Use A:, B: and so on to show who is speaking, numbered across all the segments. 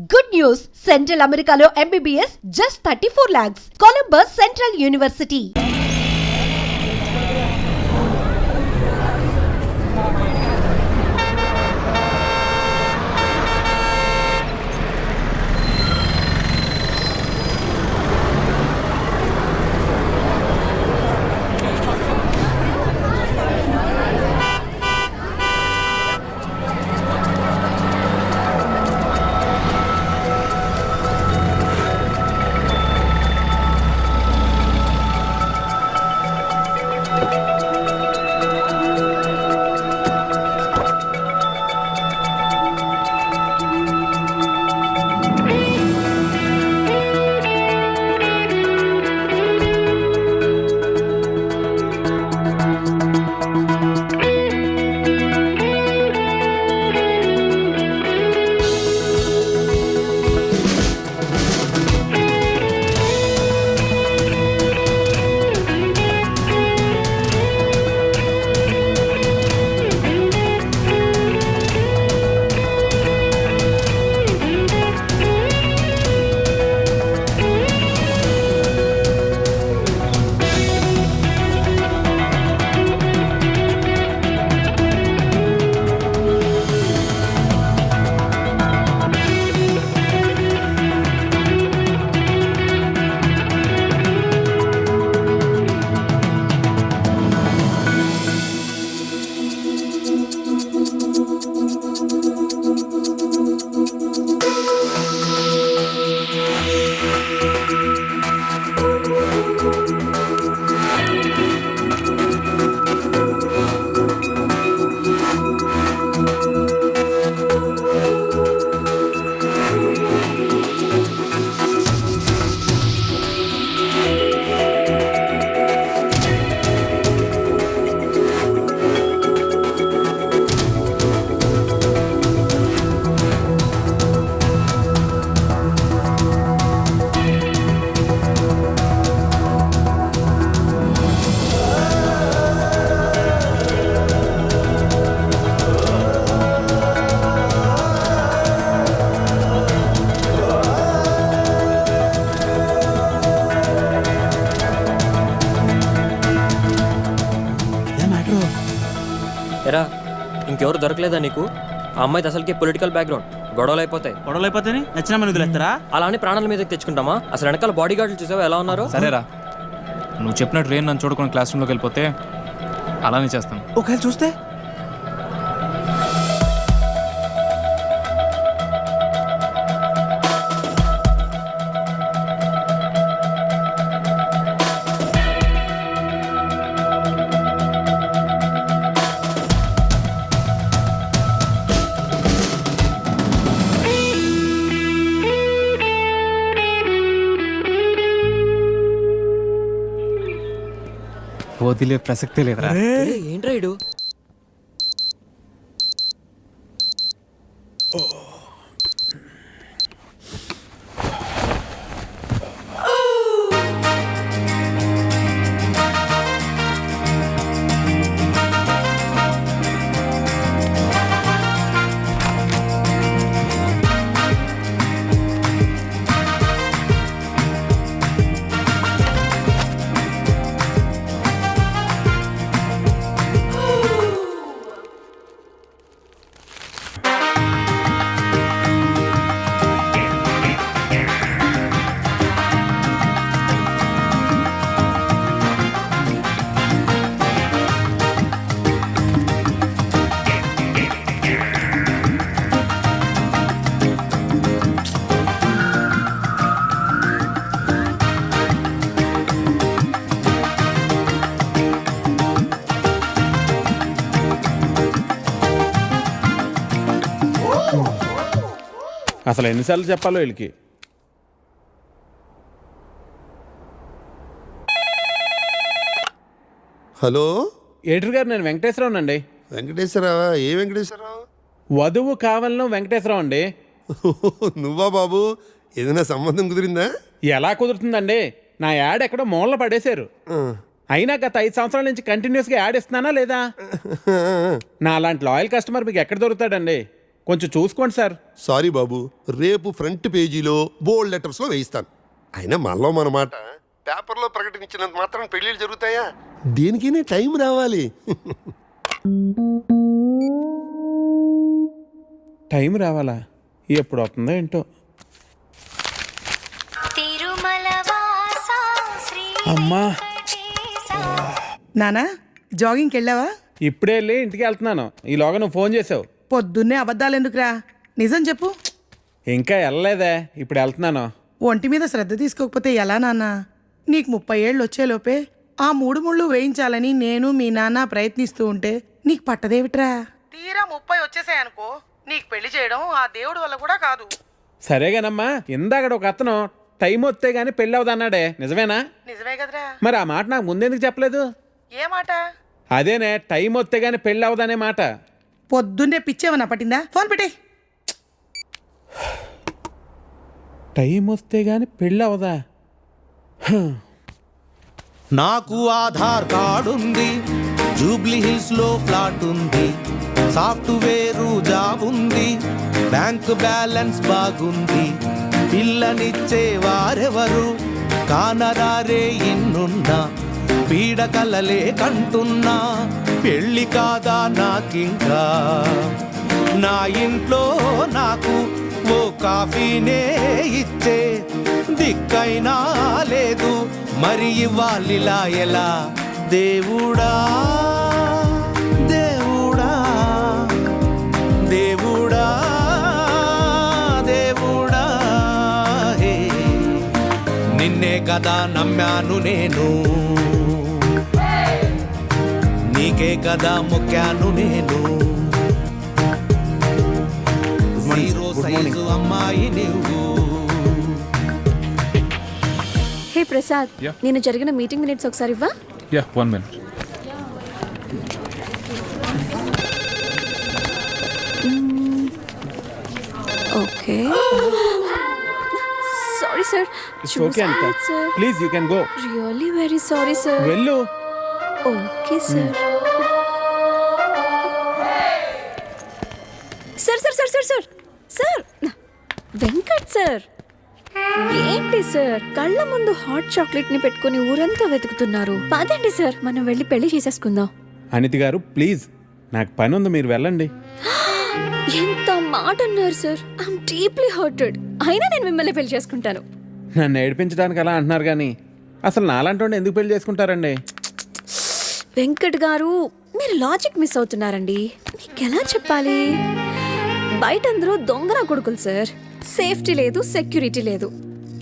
A: Good news! Central Americano MBBS just 34 lakhs. Columbus Central University.
B: ఎరా ఇంకెవరు దొరకలేదా నీకు? ఆ అమ్మాయిది అసలుకి పొలిటికల్ బ్యాక్గ్రౌండ్. గొడవలు అయిపోతే
C: నచ్చిన మన వదిలేస్తారా?
B: అలా అని ప్రాణాల మీదకి తెచ్చుకుంటామా? అసలు వెనకాల బాడీ గార్డులు చూసావా ఎలా ఉన్నారు?
D: సరేరా, నువ్వు చెప్పినట్టు రేన్ నన్ను చూడకుండా క్లాస్ రూమ్లోకి వెళ్ళిపోతే అలానే చేస్తాను.
C: ఒకవేళ చూస్తే
D: వదిలే ప్రసక్తే లేదురా.
B: ఏంట్రా ఇడు?
E: అసలు ఎన్నిసార్లు చెప్పాలో వీళ్ళకి.
F: హలో
E: ఎడిటర్ గారు, నేను వెంకటేశ్వరరావు అండి.
F: వెంకటేశ్వరరావా? ఏ వెంకటేశ్వరరావు?
E: వధువు కావాలను వెంకటేశ్వరరావు అండి.
F: నువ్వా బాబు? ఏదైనా సంబంధం కుదిరిందా?
E: ఎలా కుదురుతుందండి? నా యాడ్ ఎక్కడో మూలన పడేశారు. అయినా గత 5 సంవత్సరాల నుంచి కంటిన్యూస్గా యాడ్ ఇస్తున్నానా లేదా? నా అలాంటి లాయల్ కస్టమర్ మీకు ఎక్కడ దొరుకుతాడండి? కొంచెం చూసుకోండి సార్.
F: సారీ బాబు, రేపు ఫ్రంట్ పేజీలో బోల్డ్ లెటర్స్లో వేయిస్తాను. అయినా మనలో మన మాట పేపర్లో ప్రకటించినంత మాత్రం పెళ్ళిళ్ళు జరుగుతాయా? దేనికైనా టైం రావాలి.
E: టైం రావాలా? ఎప్పుడు అవుతుందో ఏంటో. అమ్మా,
C: నానా జాగింగ్కి వెళ్ళావా?
E: ఇప్పుడే వెళ్ళి ఇంటికి వెళ్తున్నాను. ఈలోగా నువ్వు ఫోన్ చేసావు.
C: పొద్దున్నే అబద్ధాలు ఎందుకురా, నిజం చెప్పు.
E: ఇంకా వెళ్ళలేదే, ఇప్పుడు వెళ్తున్నాను.
C: ఒంటి మీద శ్రద్ధ తీసుకోకపోతే ఎలా నాన్నా? నీకు 30 ఏళ్ళు వచ్చేలోపే ఆ 3 ముళ్ళు వేయించాలని నేను మీ నాన్న ప్రయత్నిస్తూ ఉంటే నీకు పట్టదేవిట్రా? తీరా 30 వచ్చేసాయనుకో, నీకు పెళ్లి చేయడం ఆ దేవుడి వల్ల కూడా కాదు.
E: సరేగానమ్మా, ఇందాక ఒక అతను టైం వస్తే గానీ పెళ్ళి అవదన్నాడే, నిజమేనా?
C: నిజమే కదరా.
E: మరి ఆ మాట నాకు ముందెందుకు చెప్పలేదు?
C: ఏ మాట?
E: అదేనే, టైం వస్తే గానీ పెళ్ళి అవదనే మాట.
C: పొద్దున్నే పిచ్చేమన్నా పట్టిందా? ఫోన్ పెట్టే.
E: టైం వస్తే గానీ పెళ్ళి అవదా?
G: నాకు ఆధార్ కార్డు ఉంది, జూబ్లీ హిల్స్ లో ఫ్లాట్ ఉంది, సాఫ్ట్వేరు జాబ్ ఉంది, బ్యాంక్ బ్యాలెన్స్ బాగుంది, పిల్లనిచ్చే వారెవరు కానరారే ఎన్నున్నా, పీడకలలే కంటున్నా, పెళ్ళి కాదా నాకింకా, నా ఇంట్లో నాకు ఓ కాఫీనే ఇచ్చే దిక్కైనా లేదు, మరి ఇవ్వాలిలా ఎలా? దేవుడా దేవుడా దేవుడా దేవుడా, హే నిన్నే కదా నమ్మాను నేను, నీకే కదా మొక్కాను నేను, జీరో సైజు అమ్మాయి నువ్వు.
H: హే ప్రసాద్,
D: Yeah.
H: నేను జరిగిన మీటింగ్ మినిట్స్ ఒకసారి ఇవ్వా?
D: Yeah 1 minute.
H: Okay. Sorry sir.
E: It's okay, Anita. Please, you can go.
H: Really very sorry sir.
E: వెళ్ళు.
H: Okay sir. Sir sir sir sir sir sir Venkat sir, ఏంటి సార్ కళ్ళ ముందు హాట్ చాక్లెట్ ని పెట్టుకుని ఊరంతా వెతుకుతున్నారు? పదండి సార్, మనం వెళ్ళి పెళ్లి చేసేసుకుందాం.
E: అనిత గారు ప్లీజ్, నాకు పని ఉంది, మీరు వెళ్ళండి.
H: ఎంత మాట అన్నారు సార్. I'm deeply hurted. అయినా నేను మిమ్మల్ని పెళ్లి చేసుకుంటాను.
E: నన్ను ఏడిపించడానికి అలా అంటున్నారు కానీ అసలు నాలాంటి ఎందుకు పెళ్లి చేసుకుంటారండి?
H: వెంకట్ గారు, మీరు లాజిక్ మిస్ అవుతున్నారండి. మీకు ఎలా చెప్పాలి? బయట అందరూ దొంగన కొడుకులు సార్. సేఫ్టీ లేదు, సెక్యూరిటీ లేదు.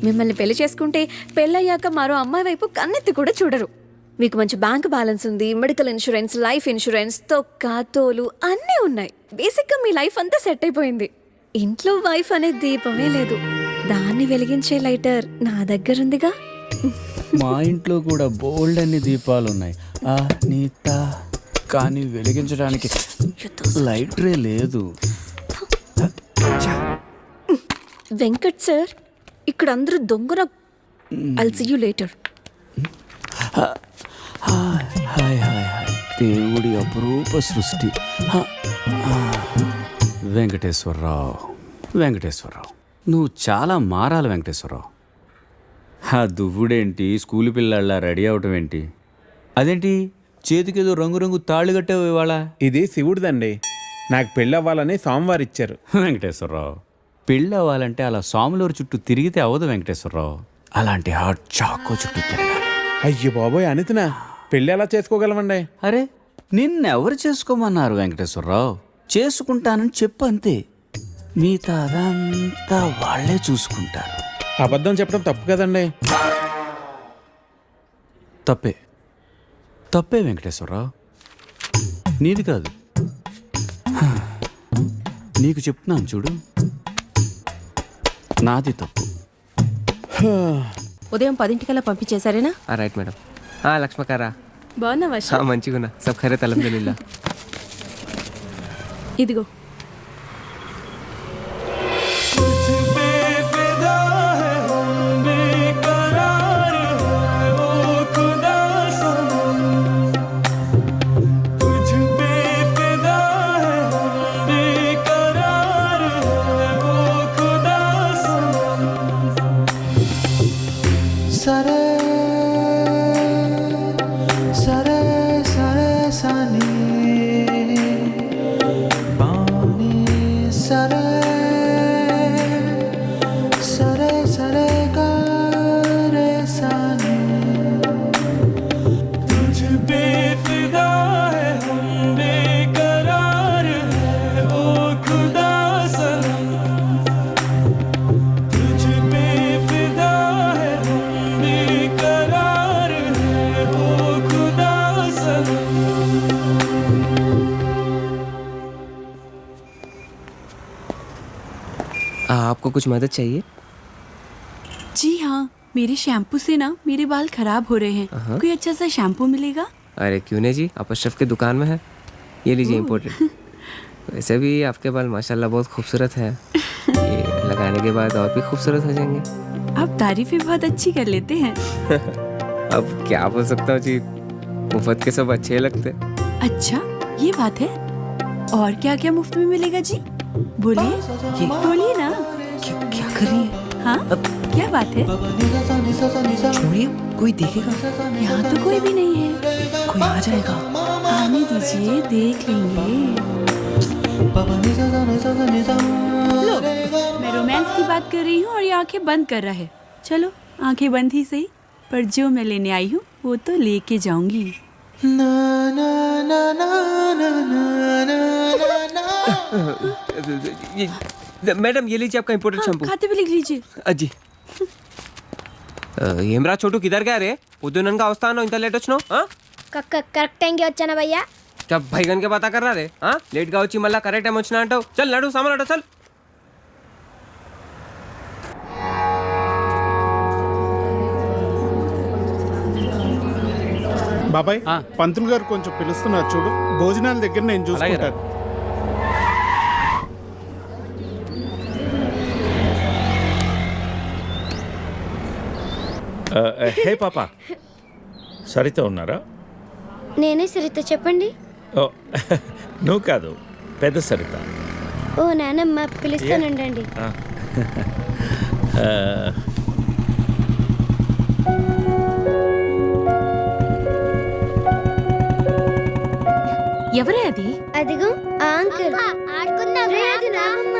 H: మిమ్మల్ని పెళ్లి చేసుకుంటే పెళ్ళయ్యాక మరో అమ్మాయి వైపు కన్నెత్తి కూడా చూడరు. మీకు మంచి బ్యాంక్ బ్యాలెన్స్ ఉంది, మెడికల్ ఇన్సూరెన్స్, లైఫ్ ఇన్సూరెన్స్, తొక్క తోలు అన్నీ ఉన్నాయి. బేసిక్గా మీ లైఫ్ అంతా సెట్ అయిపోయింది. ఇంట్లో వైఫ్ అనే దీపమే లేదు, దాన్ని వెలిగించే లైటర్ నా దగ్గర ఉందిగా.
I: మా ఇంట్లో కూడా బోల్డ్ అన్ని దీపాలున్నాయి నీత, కానీ వెలిగించడానికి లైటరే లేదు.
H: వెంకట్ సార్, ఇక్కడ అందరూ దొంగన. I'll see you later.
I: Hi hi hi, దేవుడి అపురూప సృష్టి. వెంకటేశ్వరరావు, వెంకటేశ్వరరావు, నువ్వు చాలా మారాలి వెంకటేశ్వరరావు. ఆ దువ్వుడేంటి, స్కూల్ పిల్లల్లా రెడీ అవటం ఏంటి? అదేంటి చేతికేదో రంగురంగు తాళ్ళు కట్టావు ఇవాళ?
E: ఇది శివుడిదండి, నాకు పెళ్ళి అవ్వాలని స్వామివారు ఇచ్చారు.
I: వెంకటేశ్వరరావు, పెళ్ళి అవ్వాలంటే అలా స్వాములూరు చుట్టూ తిరిగితే అవ్వదు వెంకటేశ్వరరావు. అలాంటి హాట్ చాకో చుట్టూ తిరగాలి.
E: అయ్యో బాబోయ్ అనితనా, పెళ్ళి ఎలా చేసుకోగలమండి?
I: అరే నిన్నెవరు చేసుకోమన్నారు వెంకటేశ్వరరావు? చేసుకుంటానని చెప్పు అంతే, మిగతా అదంతా వాళ్ళే చూసుకుంటారు.
E: అబద్ధం చెప్పడం తప్పు కదండి.
I: తప్పే, తప్పే వెంకటేశ్వరరావు, నీది కాదు. నీకు చెప్తున్నాను చూడు, నాది తప్పు.
H: ఉదయం 10 పంపించేశారేనా?
B: Right madam. లక్ష్మకారా,
H: బాగున్నావా?
B: మంచిగున్నా. సబ్ ఖైరత్ అల్హమ్దులిల్లా.
H: ఇదిగో.
B: आपको कुछ मदद चाहिए?
J: जी हाँ, मेरे शैम्पू से ना मेरे बाल खराब हो रहे हैं। कोई अच्छा सा शैम्पू मिलेगा?
B: अरे क्यों नहीं जी, आप अशरफ की दुकान में है, ये लीजिए इम्पोर्टेड। वैसे भी आपके बाल माशाल्लाह बहुत खूबसूरत है, ये लगाने के बाद और भी खूबसूरत हो जाएंगे।
J: आप तारीफें बहुत अच्छी कर लेते हैं।
B: अब क्या बोल सकता हूँ जी, मुफ्त के सब अच्छे लगते।
J: अच्छा, ये बात है। और क्या क्या मुफ्त में मिलेगा जी? बोलिए बोलिए ना।
B: क्या कर रही है?
J: हाँ, क्या बात है?
B: छोड़िए, कोई देखेगा।
J: यहाँ तो कोई भी नहीं है।
B: कोई आ जाएगा।
J: आने दीजिए, देख लेंगे। लो, मैं रोमांस की बात कर रही हूँ और ये आंखें बंद कर रहा है। चलो, आंखें बंद ही सही, पर जो मैं लेने आई हूँ वो तो लेके जाऊंगी।
B: मैडम ये लीजिए आपका इम्पोर्टेड शैम्पू।
J: खाते भी लिख लीजिए।
B: అజ్జి ఏమ్రా చోటు కిదర్ గా రే పొద్దుననగా వస్తాను ఇంత లేట్ వచ్చినావు
K: కరెక్ట్ టైంకి వచ్చానా భయ్యా?
B: क्या भैगन के बाता कर रहा रे लेट గా వచ్చి మళ్ళా కరెక్ట్ టైం వచ్చినా అంటావు చల్ నడు సామాన్ అట చల్
E: బాబాయ్ పంతులు గారు కొంచెం పిలుస్తున్నారు చూడు, భోజనాల దగ్గర నేను చూసుకుంటాను.
L: హే పాప, సరిత ఉన్నారా?
K: నేనే సరిత, చెప్పండి.
L: ఓ నువ్వు కాదు, పెద్ద సరిత.
K: ఓ నానమ్మ, పిలుస్తానండి.
J: ఎవరే అది?
K: అదిగో ఆ అంకుల్. ఆడుకుందాం రే, అది నానమ్మ.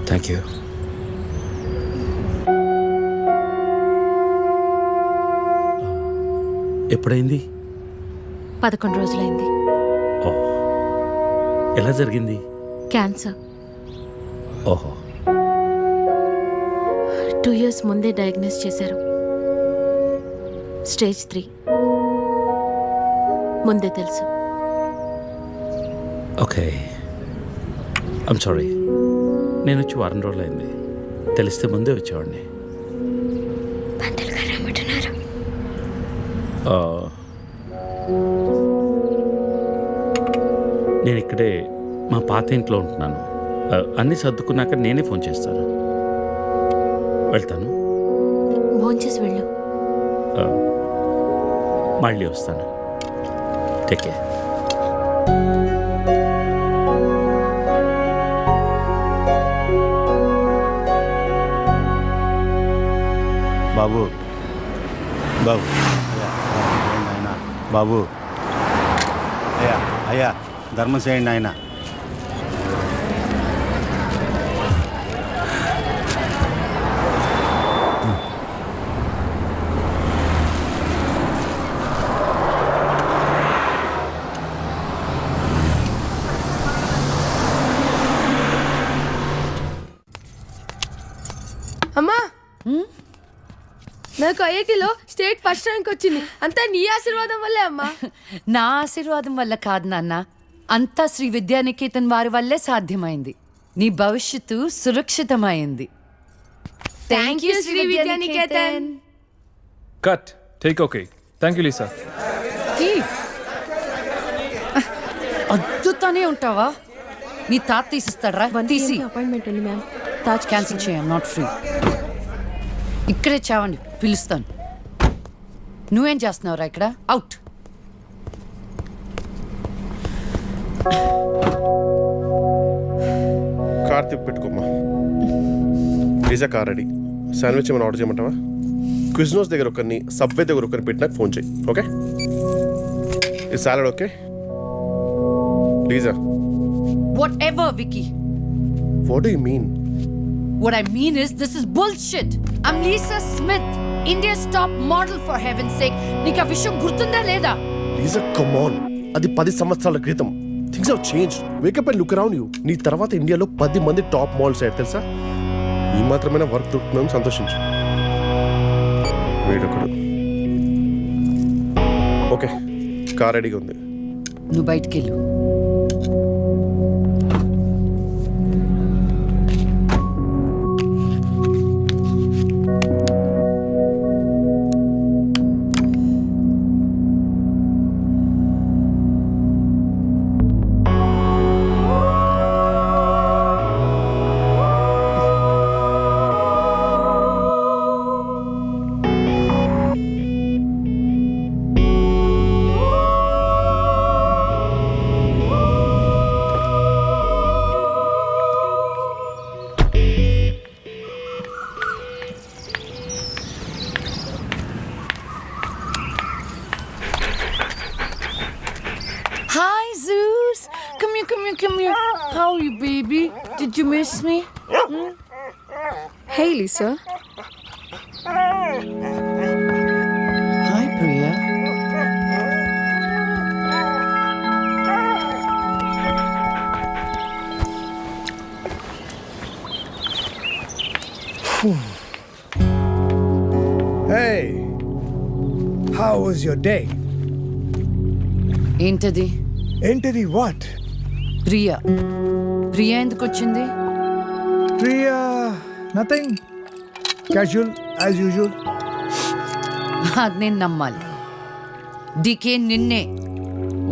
L: Thank you. ఎప్పుడైంది?
J: 11 రోజులైంది.
L: ఓ, ఎలా జరిగింది?
J: క్యాన్సర్.
L: ఓహో.
J: 2 years ముందే డయాగ్నోస్ చేశారు. స్టేజ్ 3. ముందే తెలుసు.
L: Okay, I'm sorry. నేను వచ్చి 1 రోజులైంది. తెలిస్తే ముందే వచ్చేవాడిని.
K: పంతులు గారు రమ్మంటున్నారు.
L: నేను ఇక్కడే మా పాత ఇంట్లో ఉంటున్నాను. అన్నీ సర్దుకున్నాక నేనే ఫోన్ చేస్తాను. వెళ్తాను.
J: భోంచేసి వెళ్ళు.
L: మళ్ళీ వస్తాను. Take care.
M: బాబు బాబు ఆయన బాబు, అయ్యా అయ్యా ధర్మం చేయండి ఆయన.
K: అమ్మా, నాకు ఐఐటీలో స్టేట్ ఫస్ట్ ర్యాంక్ వచ్చింది. అంతా నీ ఆశీర్వాదం వల్లే అమ్మా.
J: నా ఆశీర్వాదం వల్ల కాదు నాన్న, అంతా శ్రీ విద్యానికేతన్ వారి వల్లే సాధ్యమైంది. నీ భవిష్యత్తు సురక్షితమైంది. Thank you Shri Vidyanikethan.
D: Cut take okay. Thank you Lisa.
J: అద్దుతానే ఉంటావా? నీ తాత తీసిస్తాడరా? తీసి
K: అపాయింట్మెంట్ ఉంది మ్యామ్.
J: తాజ్ క్యాన్సిల్ చేయం, నాట్ ఫ్రీ. ఇక్కడే చావండి, పిలుస్తాను. నువ్వేం చేస్తున్నావురా ఇక్కడ? అవుట్.
E: కార్ తిప్పి పెట్టుకోమ్మా. Pizza car ready. శాండ్విచ్ ఏమైనా ఆర్డర్ చేయమంటావా? క్విజ్నోస్ దగ్గర ఒకరిని, సబ్వే దగ్గర ఒకరిని పెట్టి నాకు ఫోన్ చేయి. ఓకే, ఈ salad okay? లీజా,
J: Whatever, Vicky.
E: What do you mean?
J: What I mean is, this is bullshit. I'm Lisa Smith. India's top model for haven sake. నీకు ఆ విషయం గుర్తుందా లేదా?
E: లీజా కమ్ ఆన్, అది 10 సంవత్సరాల క్రితం. Things have changed. Wake up and look around you. నీ తర్వాత ఇండియాలో 10 మంది టాప్ మోడల్స్ అయ్యారు తెలుసా? ఈ మాత్రమైనా వర్క్ దొరుకుతుందని సంతోషించు. వీడొకడు. ఓకే, కార్ రెడీగా ఉంది.
J: నువ్వు బయటికెళ్ళు. Hi, Zeus. Come here. How are you, baby? Did you miss me?
H: Hey, Lisa.
J: Hi, Priya.
G: Hey, how was your day?
J: ఏంటది?
G: Entity what?
J: ప్రియా ఎందుకు వచ్చింది?
G: Priya, nothing. Casual as usual.
J: అది నేను నమ్మాలి. డీకే నిన్నే.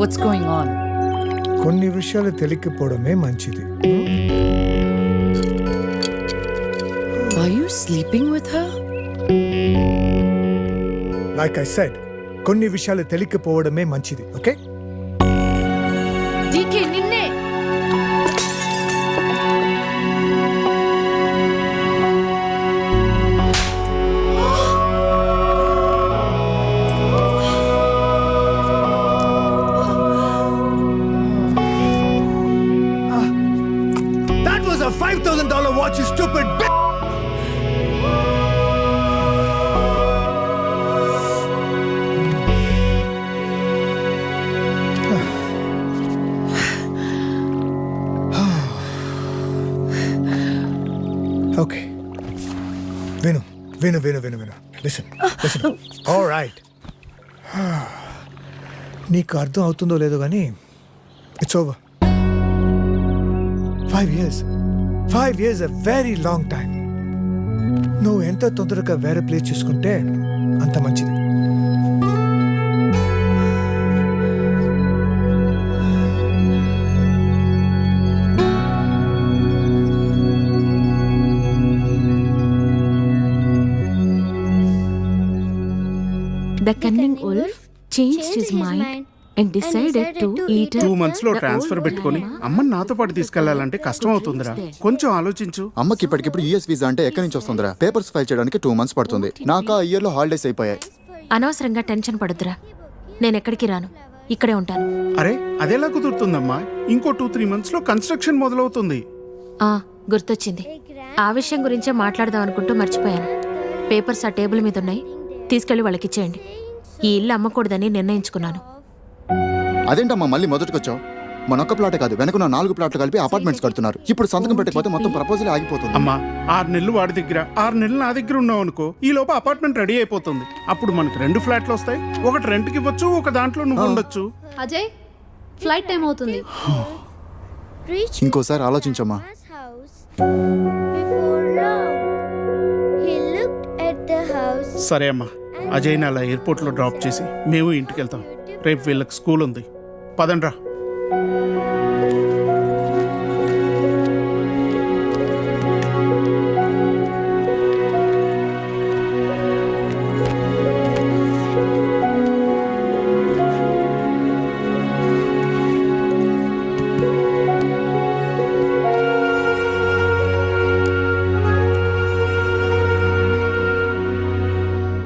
J: What's going on?
G: కొన్ని విషయాలు తెలియకపోవడమే మంచిది.
J: Are you sleeping with her?
G: Like I said, కొన్ని విషయాలు తెలియకపోవడమే మంచిది. ఓకే?
J: డీకే నిన్నే.
G: That was a $5,000 watch, you stupid bitch. Okay. Vinu. Listen. All right. నీకు అర్థం అవుతుందో లేదో కానీ it's over. 5 years. 5 years a very long time. నువ్వు ఎంత తొందరగా వేరే ప్లేస్ చూసుకుంటే అంత మంచిది.
H: The cunning wolf changed his mind and decided to eat
M: 2 months లో ట్రాన్స్ఫర్ పెట్టుకొని అమ్మని నాతో పాటు తీసుకెళ్లాలంటే కష్టం అవుతుందిరా. కొంచెం ఆలోచించు.
N: అమ్మకి ఇప్పటికిప్పుడు యూఎస్ వీసా అంటే ఎక్కడి నుంచి వస్తుందిరా? పేపర్స్ ఫైల్ చేయడానికి 2 months పడుతుంది. నాకు ఆ ఇయర్ లో హాలిడేస్ అయిపోయాయి.
H: అనవసరంగా టెన్షన్ పడుతురా. నేను ఎక్కడికి రాను, ఇక్కడే ఉంటాను.
M: అరే అదెలా కుదురుతుందమ్మా? ఇంకో 2-3 months లో కన్స్ట్రక్షన్ మొదలవుతుంది.
H: గుర్తొచ్చింది. ఆ విషయం గురించే మాట్లాడదాం అనుకుంటూ మర్చిపోయాను. పేపర్స్ ఆ టేబుల్ మీద ఉన్నాయి, తీసుకెళ్లి వాళ్ళకి ఇచ్చేయండి. ఈ ఇల్లు అమ్మకూడదని నిర్ణయించుకున్నాను.
N: అదేంటమ్మా మళ్ళీ మొదటికొచ్చావు? మనొక్క ప్లాటే కాదు, వెనక 4 ప్లాట్లు కలిపి అపార్ట్మెంట్స్ కడుతున్నారు. ఇప్పుడు సంతకం పెట్టకపోతే మొత్తం ప్రపోజల్ ఆగిపోతుంది.
M: అమ్మా 6 నెలలు వాడి దగ్గర, 6 నెలలు నా దగ్గర ఉన్నావు అనుకో, ఈ లోపు అపార్ట్మెంట్ రెడీ అయిపోతుంది. అప్పుడు మనకి 2 ఫ్లాట్లు వస్తాయి. ఒకటి రెంట్కి ఇవ్వచ్చు, ఒక దాంట్లో నువ్వు ఉండొచ్చు.
K: అజయ్, ఫ్లైట్ టైం అవుతుంది.
N: ఇంకోసారి ఆలోచించమ్మా.
M: సరే అమ్మా, అజయ్ని అలా ఎయిర్పోర్ట్లో డ్రాప్ చేసి మేము ఇంటికి వెళ్తాం. రేపు వీళ్ళకి స్కూల్ ఉంది. పదండ్రా.